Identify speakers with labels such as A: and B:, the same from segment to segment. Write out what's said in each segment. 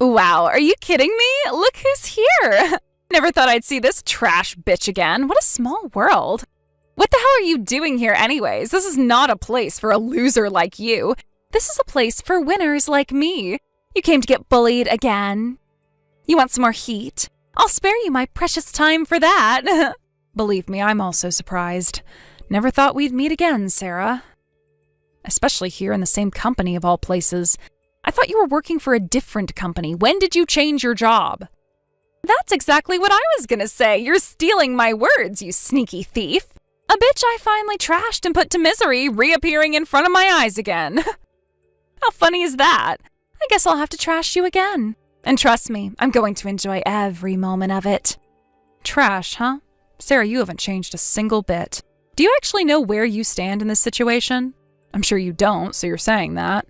A: Wow, are you kidding me? Look who's here! Never thought I'd see this trash bitch again. What a small world. What the hell are you doing here anyways? This is not a place for a loser like you. This is a place for winners like me. You came to get bullied again. You want some more heat? I'll spare you my precious time for that. Believe me, I'm also surprised. Never thought we'd meet again, Sarah. Especially here in the same company of all places. I thought you were working for a different company. When did you change your job? That's exactly what I was gonna say. You're stealing my words, you sneaky thief. A bitch I finally trashed and put to misery, reappearing in front of my eyes again. How funny is that? I guess I'll have to trash you again. And trust me, I'm going to enjoy every moment of it. Trash, huh? Sarah, you haven't changed a single bit. Do you actually know where you stand in this situation? I'm sure you don't, so you're saying that.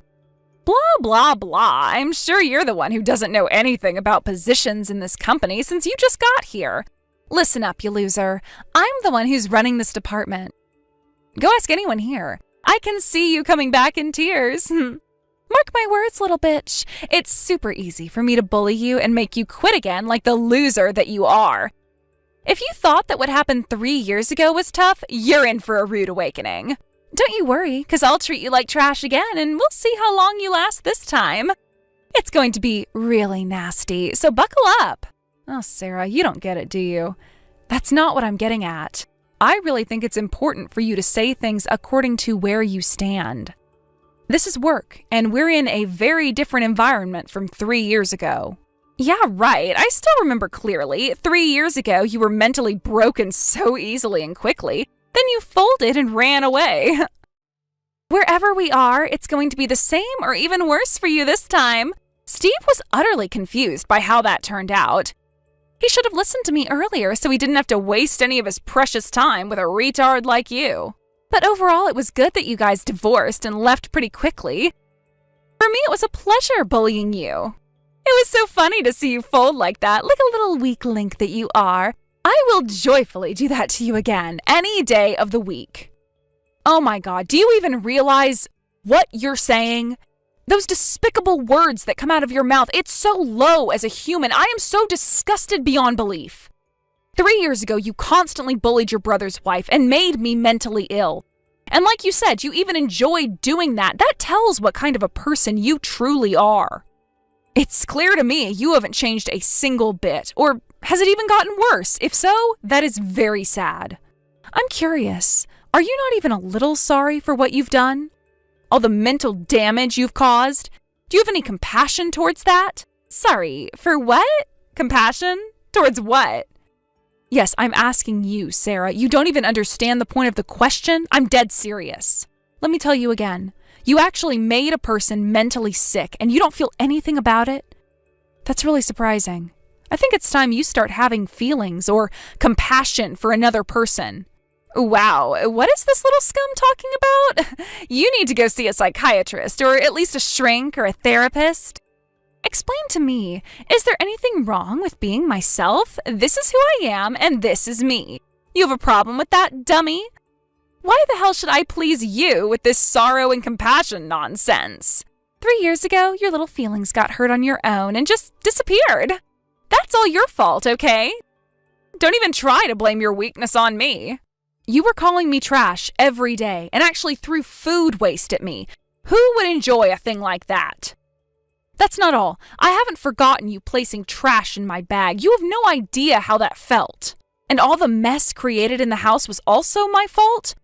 A: Blah, blah, blah. I'm sure you're the one who doesn't know anything about positions in this company since you just got here. Listen up, you loser. I'm the one who's running this department. Go ask anyone here. I can see you coming back in tears. Mark my words, little bitch. It's super easy for me to bully you and make you quit again like the loser that you are. If you thought that what happened 3 years ago was tough, you're in for a rude awakening. Don't you worry, because I'll treat you like trash again, and we'll see how long you last this time. It's going to be really nasty, so buckle up. Oh, Sarah, you don't get it, do you? That's not what I'm getting at. I really think it's important for you to say things according to where you stand. This is work, and we're in a very different environment from 3 years ago. Yeah, right. I still remember clearly. 3 years ago, you were mentally broken so easily and quickly. Then you folded and ran away. Wherever we are, it's going to be the same or even worse for you this time. Steve was utterly confused by how that turned out. He should have listened to me earlier so he didn't have to waste any of his precious time with a retard like you. But overall, it was good that you guys divorced and left pretty quickly. For me, it was a pleasure bullying you. It was so funny to see you fold like that, like a little weak link that you are. I will joyfully do that to you again, any day of the week. Oh my God, do you even realize what you're saying? Those despicable words that come out of your mouth, it's so low as a human. I am so disgusted beyond belief. 3 years ago, you constantly bullied your brother's wife and made me mentally ill. And like you said, you even enjoyed doing that. That tells what kind of a person you truly are. It's clear to me you haven't changed a single bit, or has it even gotten worse? If so, that is very sad. I'm curious, are you not even a little sorry for what you've done? All the mental damage you've caused? Do you have any compassion towards that? Sorry, for what? Compassion? Towards what? Yes, I'm asking you, Sarah. You don't even understand the point of the question? I'm dead serious. Let me tell you again. You actually made a person mentally sick, and you don't feel anything about it? That's really surprising. I think it's time you start having feelings or compassion for another person. Wow, what is this little scum talking about? You need to go see a psychiatrist, or at least a shrink or a therapist. Explain to me, is there anything wrong with being myself? This is who I am, and this is me. You have a problem with that, dummy? Why the hell should I please you with this sorrow and compassion nonsense? 3 years ago, your little feelings got hurt on your own and just disappeared. That's all your fault, okay? Don't even try to blame your weakness on me. You were calling me trash every day and actually threw food waste at me. Who would enjoy a thing like that? That's not all. I haven't forgotten you placing trash in my bag. You have no idea how that felt. And all the mess created in the house was also my fault?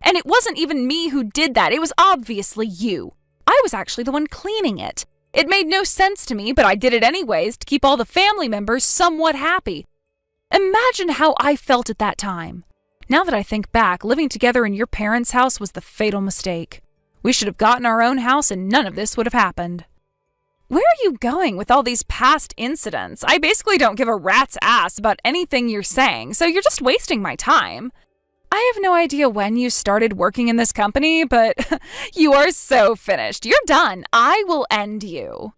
A: And it wasn't even me who did that. It was obviously you. I was actually the one cleaning it. It made no sense to me, but I did it anyways to keep all the family members somewhat happy. Imagine how I felt at that time. Now that I think back, living together in your parents' house was the fatal mistake. We should have gotten our own house and none of this would have happened. Where are you going with all these past incidents? I basically don't give a rat's ass about anything you're saying, so you're just wasting my time. I have no idea when you started working in this company, but you are so finished. You're done. I will end you.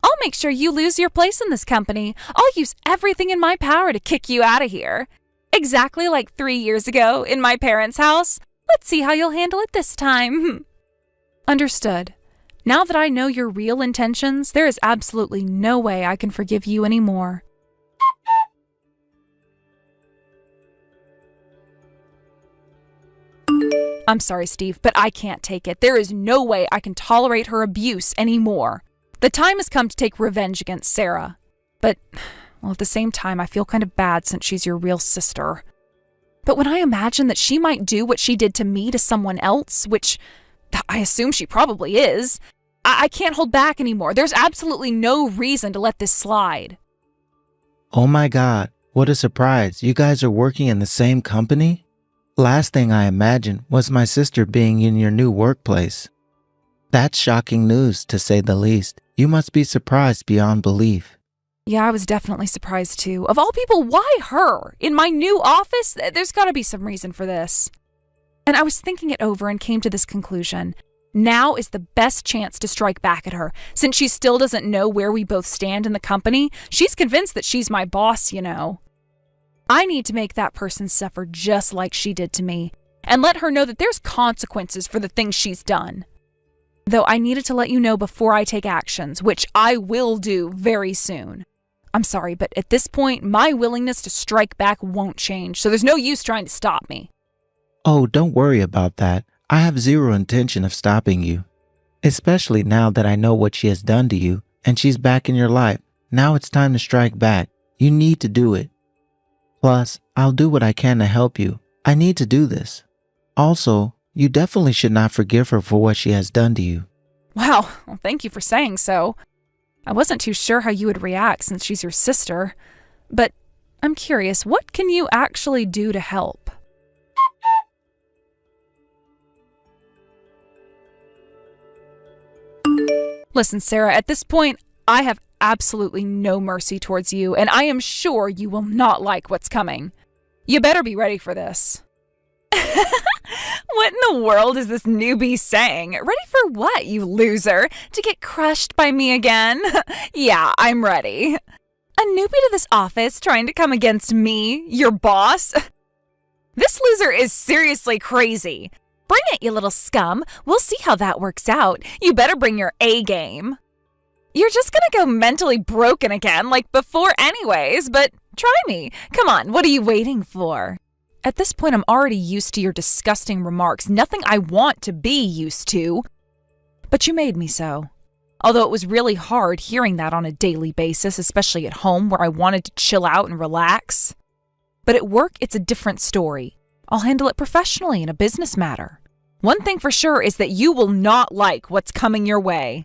A: I'll make sure you lose your place in this company. I'll use everything in my power to kick you out of here. Exactly like 3 years ago in my parents' house. Let's see how you'll handle it this time. Understood. Now that I know your real intentions, there is absolutely no way I can forgive you anymore. I'm sorry, Steve, but I can't take it. There is no way I can tolerate her abuse anymore. The time has come to take revenge against Sarah. But, well, at the same time, I feel kind of bad since she's your real sister. But when I imagine that she might do what she did to me to someone else, which I assume she probably is, I can't hold back anymore. There's absolutely no reason to let this slide.
B: Oh my God, what a surprise. You guys are working in the same company? Last thing I imagined was my sister being in your new workplace. That's shocking news, to say the least. You must be surprised beyond belief.
A: Yeah, I was definitely surprised too. Of all people, why her? In my new office? There's got to be some reason for this. And I was thinking it over and came to this conclusion. Now is the best chance to strike back at her. Since she still doesn't know where we both stand in the company, she's convinced that she's my boss, you know. I need to make that person suffer just like she did to me, and let her know that there's consequences for the things she's done. Though I needed to let you know before I take actions, which I will do very soon. I'm sorry, but at this point, my willingness to strike back won't change, so there's no use trying to stop me.
B: Oh, don't worry about that. I have zero intention of stopping you. Especially now that I know what she has done to you, and she's back in your life. Now it's time to strike back. You need to do it. Plus, I'll do what I can to help you. I need to do this. Also, you definitely should not forgive her for what she has done to you.
A: Wow, well, thank you for saying so. I wasn't too sure how you would react since she's your sister. But I'm curious, what can you actually do to help? Listen, Sarah, at this point, I have absolutely no mercy towards you, and I am sure you will not like what's coming. You better be ready for this. What in the world is this newbie saying? Ready for what, you loser? To get crushed by me again? Yeah, I'm ready. A newbie to this office trying to come against me, your boss? This loser is seriously crazy. Bring it, you little scum. We'll see how that works out. You better bring your A game. You're just gonna go mentally broken again like before anyways, but try me. Come on, what are you waiting for? At this point, I'm already used to your disgusting remarks, nothing I want to be used to. But you made me so. Although it was really hard hearing that on a daily basis, especially at home where I wanted to chill out and relax. But at work, it's a different story. I'll handle it professionally in a business matter. One thing for sure is that you will not like what's coming your way.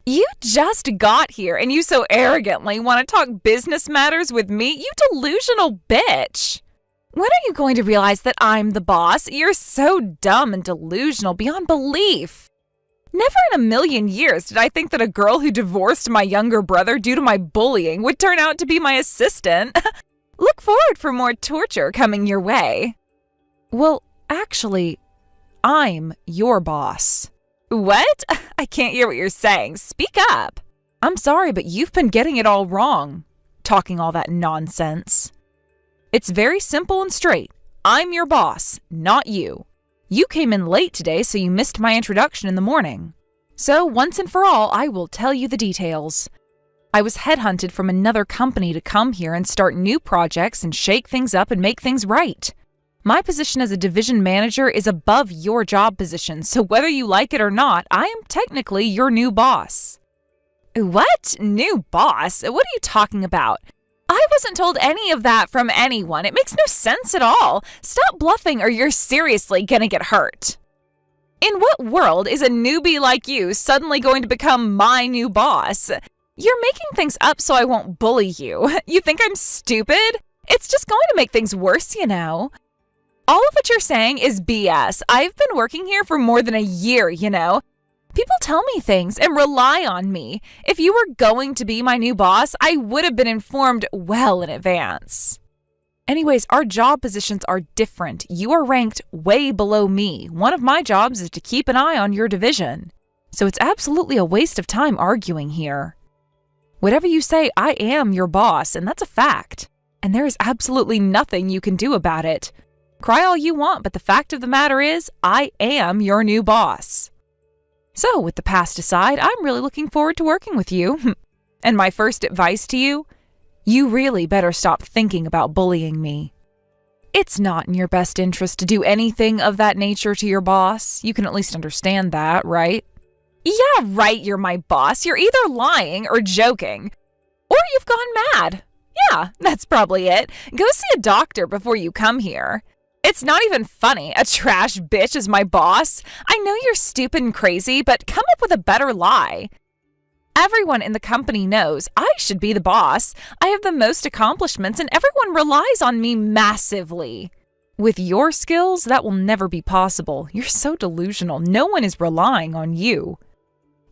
A: You just got here and you so arrogantly want to talk business matters with me, you delusional bitch. When are you going to realize that I'm the boss? You're so dumb and delusional beyond belief. Never in a million years did I think that a girl who divorced my younger brother due to my bullying would turn out to be my assistant. Look forward for more torture coming your way. Well, actually, I'm your boss. What? I can't hear what you're saying. Speak up. I'm sorry, but you've been getting it all wrong. Talking all that nonsense. It's very simple and straight. I'm your boss, not you. You came in late today, so you missed my introduction in the morning. So, once and for all, I will tell you the details. I was headhunted from another company to come here and start new projects and shake things up and make things right. My position as a division manager is above your job position, so whether you like it or not, I am technically your new boss. What? New boss? What are you talking about? I wasn't told any of that from anyone. It makes no sense at all. Stop bluffing or you're seriously gonna get hurt. In what world is a newbie like you suddenly going to become my new boss? You're making things up so I won't bully you. You think I'm stupid? It's just going to make things worse, you know. All of what you're saying is BS. I've been working here for more than a year, you know. People tell me things and rely on me. If you were going to be my new boss, I would have been informed well in advance. Anyways, our job positions are different. You are ranked way below me. One of my jobs is to keep an eye on your division. So it's absolutely a waste of time arguing here. Whatever you say, I am your boss, and that's a fact. And there is absolutely nothing you can do about it. Cry all you want, but the fact of the matter is, I am your new boss. So, with the past aside, I'm really looking forward to working with you. And my first advice to you, you really better stop thinking about bullying me. It's not in your best interest to do anything of that nature to your boss. You can at least understand that, right? Yeah, right, you're my boss. You're either lying or joking. Or you've gone mad. Yeah, that's probably it. Go see a doctor before you come here. It's not even funny. A trash bitch is my boss. I know you're stupid and crazy, but come up with a better lie. Everyone in the company knows I should be the boss. I have the most accomplishments and everyone relies on me massively. With your skills, that will never be possible. You're so delusional. No one is relying on you.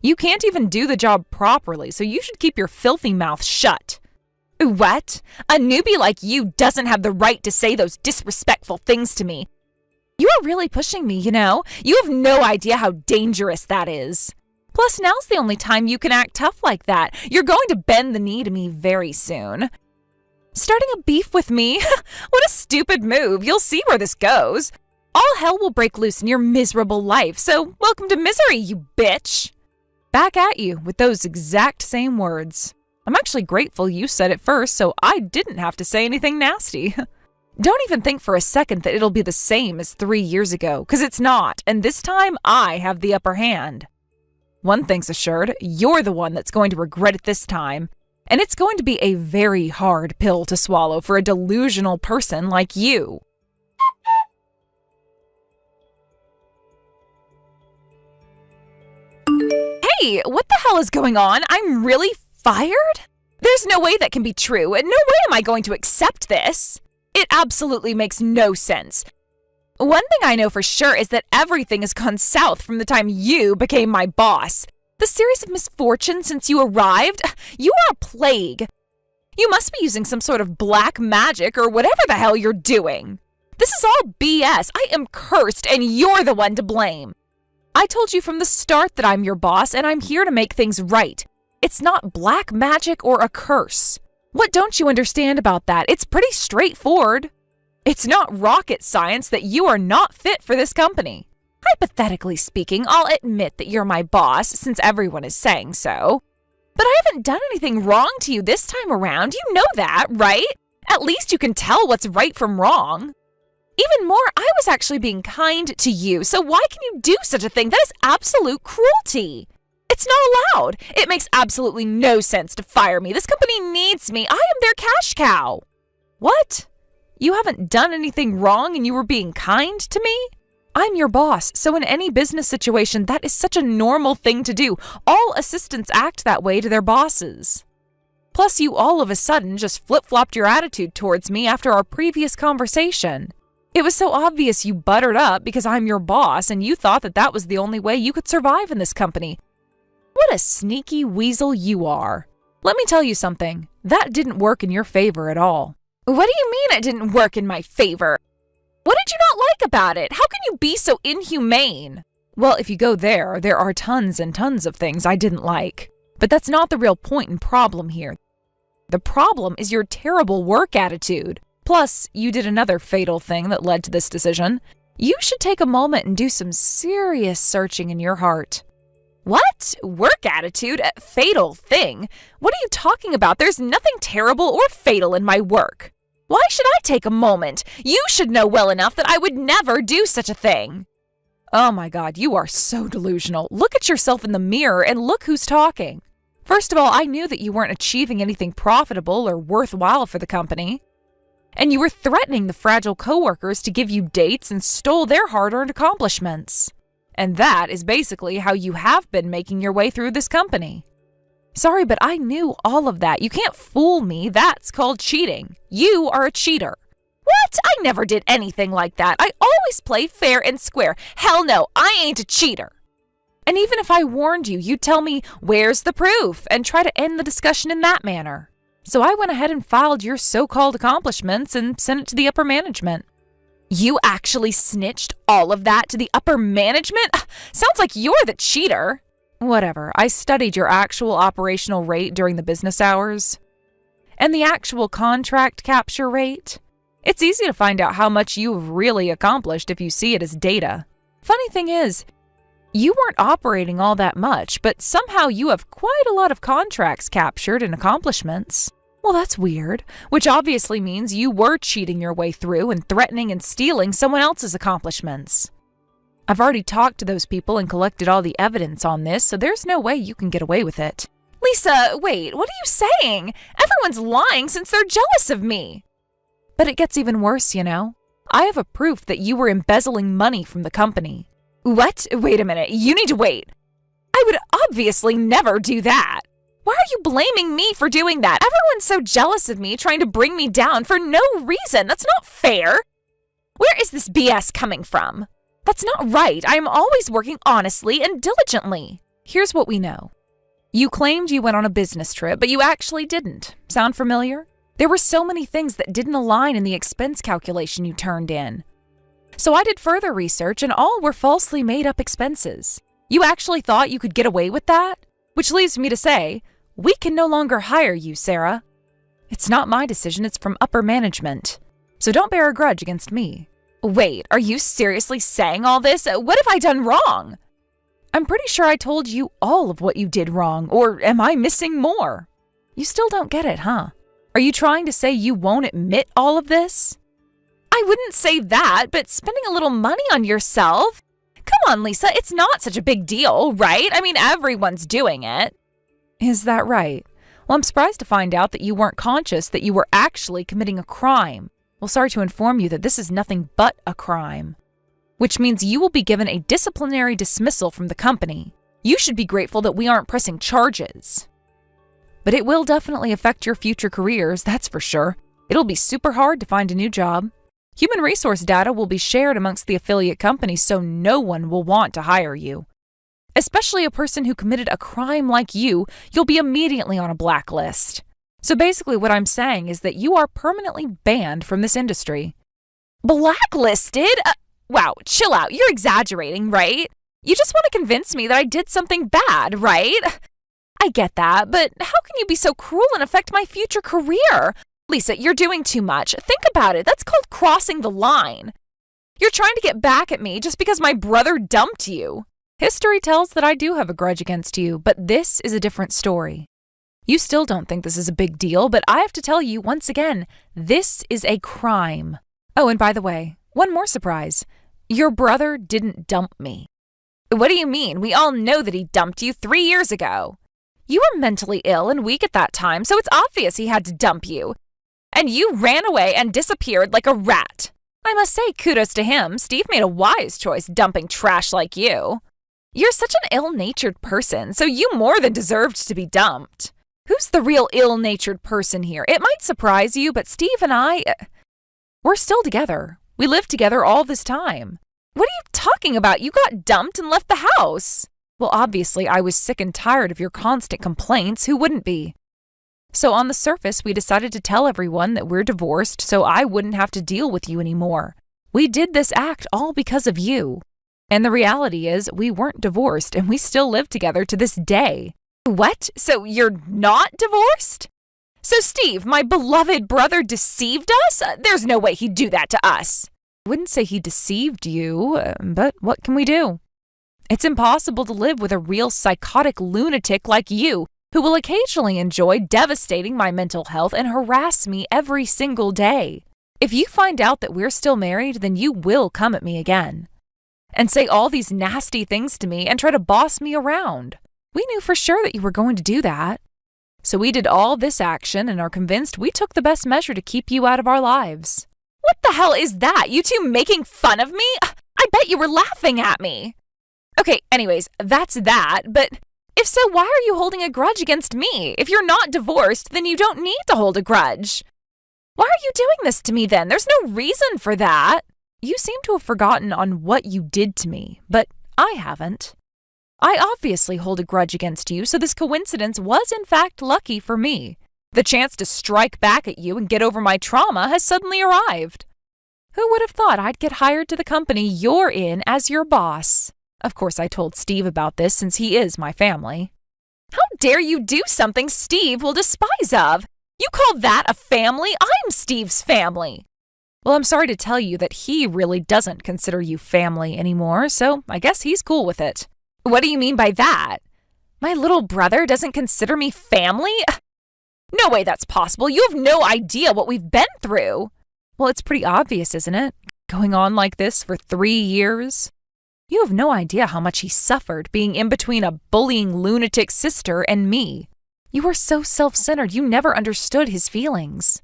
A: You can't even do the job properly, so you should keep your filthy mouth shut. What? A newbie like you doesn't have the right to say those disrespectful things to me. You are really pushing me, you know? You have no idea how dangerous that is. Plus, now's the only time you can act tough like that. You're going to bend the knee to me very soon. Starting a beef with me? What a stupid move. You'll see where this goes. All hell will break loose in your miserable life, so welcome to misery, you bitch. Back at you with those exact same words. I'm actually grateful you said it first, so I didn't have to say anything nasty. Don't even think for a second that it'll be the same as 3 years ago, because it's not, and this time I have the upper hand. One thing's assured, you're the one that's going to regret it this time, and it's going to be a very hard pill to swallow for a delusional person like you. Hey, what the hell is going on? I'm really fired? There's no way that can be true, and no way am I going to accept this. It absolutely makes no sense. One thing I know for sure is that everything has gone south from the time you became my boss. The series of misfortunes since you arrived, you are a plague. You must be using some sort of black magic or whatever the hell you're doing. This is all BS. I am cursed, and you're the one to blame. I told you from the start that I'm your boss, and I'm here to make things right. It's not black magic or a curse. What don't you understand about that? It's pretty straightforward. It's not rocket science that you are not fit for this company. Hypothetically speaking, I'll admit that you're my boss, since everyone is saying so. But I haven't done anything wrong to you this time around. You know that, right? At least you can tell what's right from wrong. Even more, I was actually being kind to you, so why can you do such a thing? That is absolute cruelty. It's not allowed. It makes absolutely no sense to fire me. This company needs me. I am their cash cow. What? You haven't done anything wrong and you were being kind to me? I'm your boss, so in any business situation, that is such a normal thing to do. All assistants act that way to their bosses. Plus, you all of a sudden just flip-flopped your attitude towards me after our previous conversation. It was so obvious you buttered up because I'm your boss and you thought that that was the only way you could survive in this company. What a sneaky weasel you are. Let me tell you something. That didn't work in your favor at all. What do you mean it didn't work in my favor? What did you not like about it? How can you be so inhumane? Well, if you go there are tons and tons of things I didn't like. But that's not the real point and problem here. The problem is your terrible work attitude. Plus, you did another fatal thing that led to this decision. You should take a moment and do some serious searching in your heart. What? Work attitude? A fatal thing? What are you talking about? There's nothing terrible or fatal in my work. Why should I take a moment? You should know well enough that I would never do such a thing. Oh my God, you are so delusional. Look at yourself in the mirror and look who's talking. First of all, I knew that you weren't achieving anything profitable or worthwhile for the company. And you were threatening the fragile coworkers to give you dates and stole their hard-earned accomplishments. And that is basically how you have been making your way through this company. Sorry, but I knew all of that. You can't fool me. That's called cheating. You are a cheater. What? I never did anything like that. I always play fair and square. Hell no, I ain't a cheater. And even if I warned you, you'd tell me, where's the proof? And try to end the discussion in that manner. So I went ahead and filed your so-called accomplishments and sent it to the upper management. You actually snitched all of that to the upper management? Sounds like you're the cheater. Whatever, I studied your actual operational rate during the business hours. And the actual contract capture rate. It's easy to find out how much you've really accomplished if you see it as data. Funny thing is, You weren't operating all that much, but somehow you have quite a lot of contracts captured and accomplishments. Well, that's weird, which obviously means you were cheating your way through and threatening and stealing someone else's accomplishments. I've already talked to those people and collected all the evidence on this, so there's no way you can get away with it. Lisa, wait, what are you saying? Everyone's lying since they're jealous of me. But it gets even worse, you know. I have a proof that you were embezzling money from the company. What? Wait a minute, you need to wait. I would obviously never do that. Why are you blaming me for doing that? Everyone's so jealous of me, trying to bring me down for no reason. That's not fair. Where is this BS coming from? That's not right. I am always working honestly and diligently. Here's what we know. You claimed you went on a business trip, but you actually didn't. Sound familiar? There were so many things that didn't align in the expense calculation you turned in. So I did further research, and all were falsely made up expenses. You actually thought you could get away with that? Which leaves me to say, we can no longer hire you, Sarah. It's not my decision, it's from upper management. So don't bear a grudge against me. Wait, are you seriously saying all this? What have I done wrong? I'm pretty sure I told you all of what you did wrong, or am I missing more? You still don't get it, huh? Are you trying to say you won't admit all of this? I wouldn't say that, but spending a little money on yourself? Come on, Lisa, it's not such a big deal, right? I mean, everyone's doing it. Is that right? Well, I'm surprised to find out that you weren't conscious that you were actually committing a crime. Well, sorry to inform you that this is nothing but a crime, which means you will be given a disciplinary dismissal from the company. You should be grateful that we aren't pressing charges. But it will definitely affect your future careers, that's for sure. It'll be super hard to find a new job. Human resource data will be shared amongst the affiliate companies, so no one will want to hire you. Especially a person who committed a crime like you'll be immediately on a blacklist. So basically what I'm saying is that you are permanently banned from this industry. Blacklisted? Wow, chill out. You're exaggerating, right? You just want to convince me that I did something bad, right? I get that, but how can you be so cruel and affect my future career? Lisa, you're doing too much. Think about it. That's called crossing the line. You're trying to get back at me just because my brother dumped you. History tells that I do have a grudge against you, but this is a different story. You still don't think this is a big deal, but I have to tell you once again, this is a crime. Oh, and by the way, one more surprise. Your brother didn't dump me. What do you mean? We all know that he dumped you 3 years ago. You were mentally ill and weak at that time, so it's obvious he had to dump you. And you ran away and disappeared like a rat. I must say kudos to him. Steve made a wise choice dumping trash like you. You're such an ill-natured person, so you more than deserved to be dumped. Who's the real ill-natured person here? It might surprise you, but Steve and we're still together. We lived together all this time. What are you talking about? You got dumped and left the house. Well, obviously, I was sick and tired of your constant complaints. Who wouldn't be? So on the surface, we decided to tell everyone that we're divorced so I wouldn't have to deal with you anymore. We did this act all because of you. And the reality is, we weren't divorced and we still live together to this day. What? So you're not divorced? So Steve, my beloved brother, deceived us? There's no way he'd do that to us. I wouldn't say he deceived you, but what can we do? It's impossible to live with a real psychotic lunatic like you, who will occasionally enjoy devastating my mental health and harass me every single day. If you find out that we're still married, then you will come at me again and say all these nasty things to me and try to boss me around. We knew for sure that you were going to do that. So we did all this action and are convinced we took the best measure to keep you out of our lives. What the hell is that? You two making fun of me? I bet you were laughing at me. Okay, anyways, that's that, but if so, why are you holding a grudge against me? If you're not divorced, then you don't need to hold a grudge. Why are you doing this to me then? There's no reason for that. You seem to have forgotten on what you did to me, but I haven't. I obviously hold a grudge against you, so this coincidence was in fact lucky for me. The chance to strike back at you and get over my trauma has suddenly arrived. Who would have thought I'd get hired to the company you're in as your boss? Of course, I told Steve about this since he is my family. How dare you do something Steve will despise of? You call that a family? I'm Steve's family. Well, I'm sorry to tell you that he really doesn't consider you family anymore, so I guess he's cool with it. What do you mean by that? My little brother doesn't consider me family? No way that's possible. You have no idea what we've been through. Well, it's pretty obvious, isn't it? Going on like this for 3 years. You have no idea how much he suffered being in between a bullying lunatic sister and me. You were so self-centered you never understood his feelings.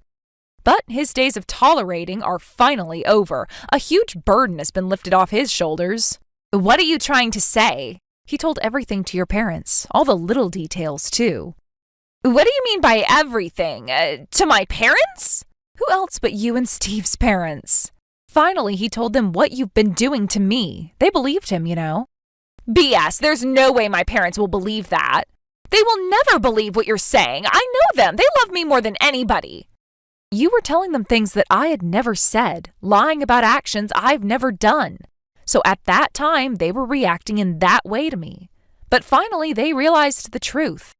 A: But his days of tolerating are finally over. A huge burden has been lifted off his shoulders. What are you trying to say? He told everything to your parents, all the little details too. What do you mean by everything? To my parents? Who else but you and Steve's parents? Finally, he told them what you've been doing to me. They believed him, you know. BS, there's no way my parents will believe that. They will never believe what you're saying. I know them. They love me more than anybody. You were telling them things that I had never said, lying about actions I've never done. So at that time, they were reacting in that way to me. But finally, they realized the truth.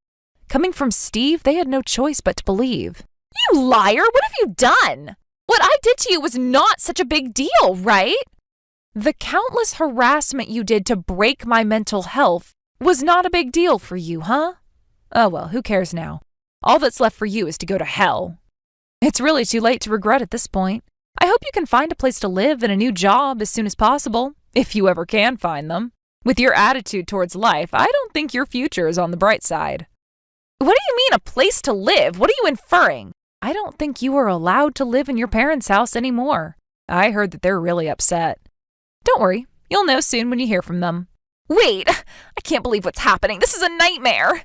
A: Coming from Steve, they had no choice but to believe. You liar! What have you done? What I did to you was not such a big deal, right? The countless harassment you did to break my mental health was not a big deal for you, huh? Oh well, who cares now? All that's left for you is to go to hell. It's really too late to regret at this point. I hope you can find a place to live and a new job as soon as possible, if you ever can find them. With your attitude towards life, I don't think your future is on the bright side. What do you mean, a place to live? What are you inferring? I don't think you are allowed to live in your parents' house anymore. I heard that they're really upset. Don't worry, you'll know soon when you hear from them. Wait, I can't believe what's happening. This is a nightmare.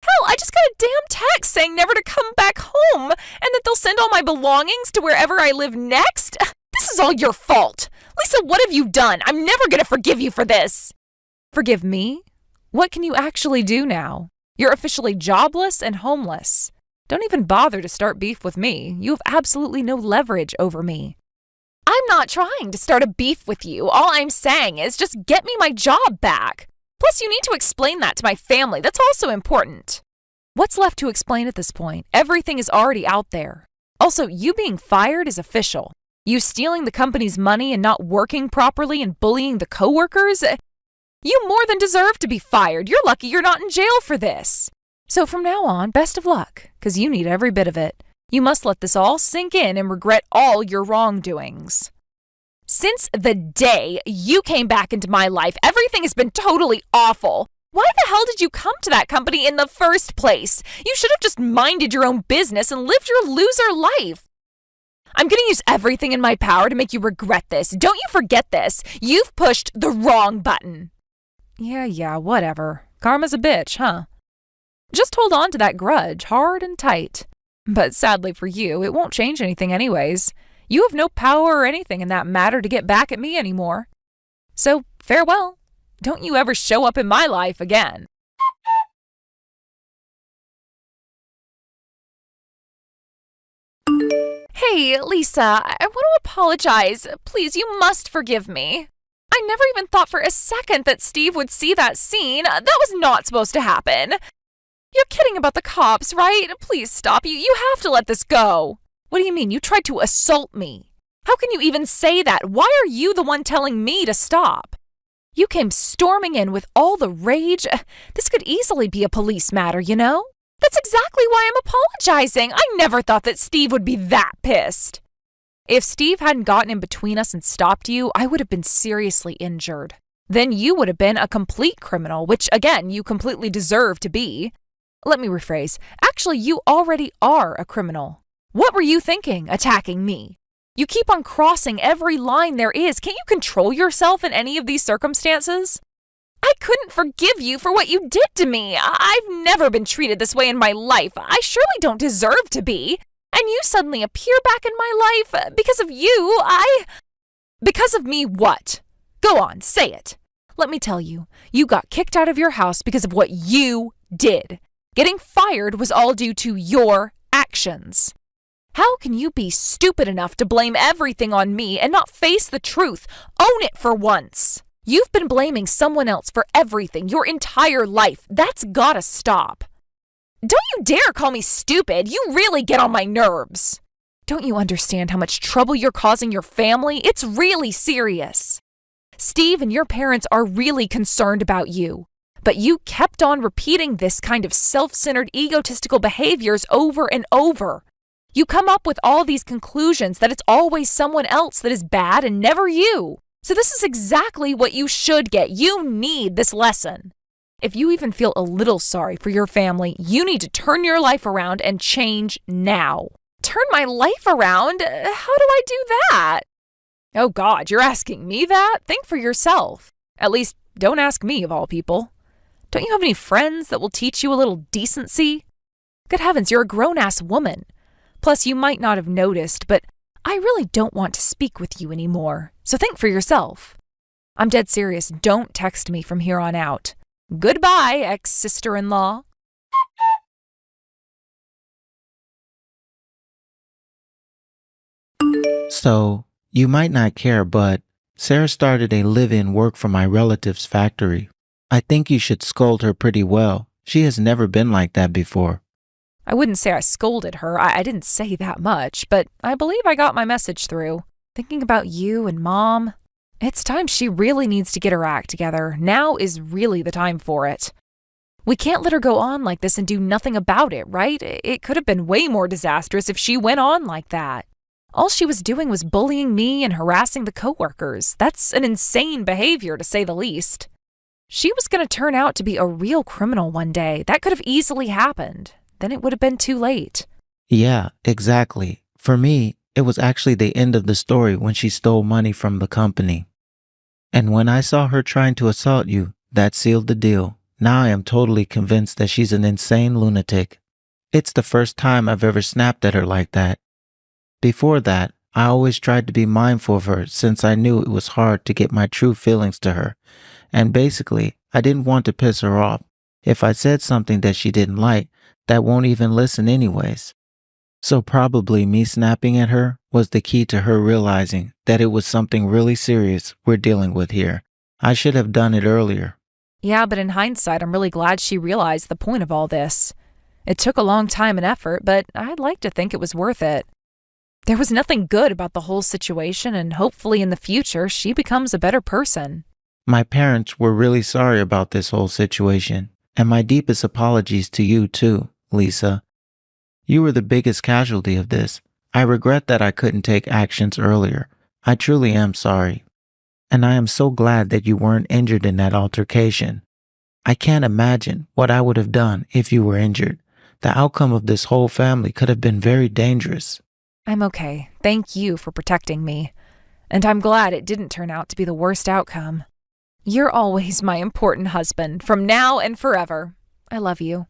A: Hell, I just got a damn text saying never to come back home and that they'll send all my belongings to wherever I live next. This is all your fault. Lisa, what have you done? I'm never going to forgive you for this. Forgive me? What can you actually do now? You're officially jobless and homeless. Don't even bother to start beef with me. You have absolutely no leverage over me. I'm not trying to start a beef with you. All I'm saying is just get me my job back. Plus, you need to explain that to my family. That's also important. What's left to explain at this point? Everything is already out there. Also, you being fired is official. You stealing the company's money and not working properly and bullying the coworkers? You more than deserve to be fired. You're lucky you're not in jail for this. So from now on, best of luck, because you need every bit of it. You must let this all sink in and regret all your wrongdoings. Since the day you came back into my life, everything has been totally awful. Why the hell did you come to that company in the first place? You should have just minded your own business and lived your loser life. I'm going to use everything in my power to make you regret this. Don't you forget this. You've pushed the wrong button. Yeah, whatever. Karma's a bitch, huh? Just hold on to that grudge hard and tight. But sadly for you, it won't change anything anyways. You have no power or anything in that matter to get back at me anymore. So, farewell. Don't you ever show up in my life again. Hey, Lisa, I want to apologize. Please, you must forgive me. I never even thought for a second that Steve would see that scene. That was not supposed to happen. You're kidding about the cops, right? Please stop. You have to let this go. What do you mean? You tried to assault me. How can you even say that? Why are you the one telling me to stop? You came storming in with all the rage. This could easily be a police matter, you know? That's exactly why I'm apologizing. I never thought that Steve would be that pissed. If Steve hadn't gotten in between us and stopped you, I would have been seriously injured. Then you would have been a complete criminal, which, again, you completely deserve to be. Let me rephrase. Actually, you already are a criminal. What were you thinking, attacking me? You keep on crossing every line there is. Can't you control yourself in any of these circumstances? I couldn't forgive you for what you did to me. I've never been treated this way in my life. I surely don't deserve to be. And you suddenly appear back in my life because of you. Because of me what? Go on, say it. Let me tell you, you got kicked out of your house because of what you did. Getting fired was all due to your actions. How can you be stupid enough to blame everything on me and not face the truth? Own it for once. You've been blaming someone else for everything your entire life. That's gotta stop. Don't you dare call me stupid. You really get on my nerves. Don't you understand how much trouble you're causing your family? It's really serious. Steve and your parents are really concerned about you. But you kept on repeating this kind of self-centered, egotistical behaviors over and over. You come up with all these conclusions that it's always someone else that is bad and never you. So this is exactly what you should get. You need this lesson. If you even feel a little sorry for your family, you need to turn your life around and change now. Turn my life around? How do I do that? Oh God, you're asking me that? Think for yourself. At least, don't ask me of all people. Don't you have any friends that will teach you a little decency? Good heavens, you're a grown-ass woman. Plus, you might not have noticed, but I really don't want to speak with you anymore. So think for yourself. I'm dead serious. Don't text me from here on out. Goodbye, ex-sister-in-law.
B: So, you might not care, but Sarah started a live-in work for my relative's factory. I think you should scold her pretty well. She has never been like that before.
A: I wouldn't say I scolded her. I didn't say that much, but I believe I got my message through. Thinking about you and Mom. It's time she really needs to get her act together. Now is really the time for it. We can't let her go on like this and do nothing about it, right? It could have been way more disastrous if she went on like that. All she was doing was bullying me and harassing the coworkers. That's an insane behavior, to say the least. She was going to turn out to be a real criminal one day. That could have easily happened. Then it would have been too late.
B: Yeah, exactly. For me, it was actually the end of the story when she stole money from the company. And when I saw her trying to assault you, that sealed the deal. Now I am totally convinced that she's an insane lunatic. It's the first time I've ever snapped at her like that. Before that, I always tried to be mindful of her since I knew it was hard to get my true feelings to her. And basically, I didn't want to piss her off. If I said something that she didn't like, that won't even listen anyways. So probably me snapping at her was the key to her realizing that it was something really serious we're dealing with here. I should have done it earlier.
A: Yeah, but in hindsight, I'm really glad she realized the point of all this. It took a long time and effort, but I'd like to think it was worth it. There was nothing good about the whole situation, and hopefully in the future, she becomes a better person.
B: My parents were really sorry about this whole situation, and my deepest apologies to you too, Lisa. You were the biggest casualty of this. I regret that I couldn't take actions earlier. I truly am sorry. And I am so glad that you weren't injured in that altercation. I can't imagine what I would have done if you were injured. The outcome of this whole family could have been very dangerous.
A: I'm okay. Thank you for protecting me. And I'm glad it didn't turn out to be the worst outcome. You're always my important husband, from now and forever. I love you.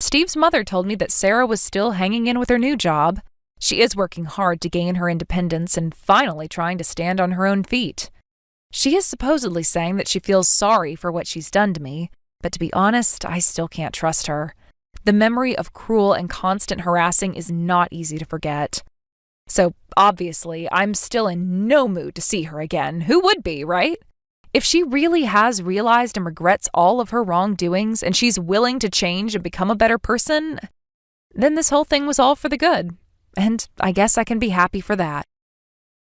A: Steve's mother told me that Sarah was still hanging in with her new job. She is working hard to gain her independence and finally trying to stand on her own feet. She is supposedly saying that she feels sorry for what she's done to me, but to be honest, I still can't trust her. The memory of cruel and constant harassing is not easy to forget. So, obviously, I'm still in no mood to see her again. Who would be, right? If she really has realized and regrets all of her wrongdoings and she's willing to change and become a better person, then this whole thing was all for the good. And I guess I can be happy for that.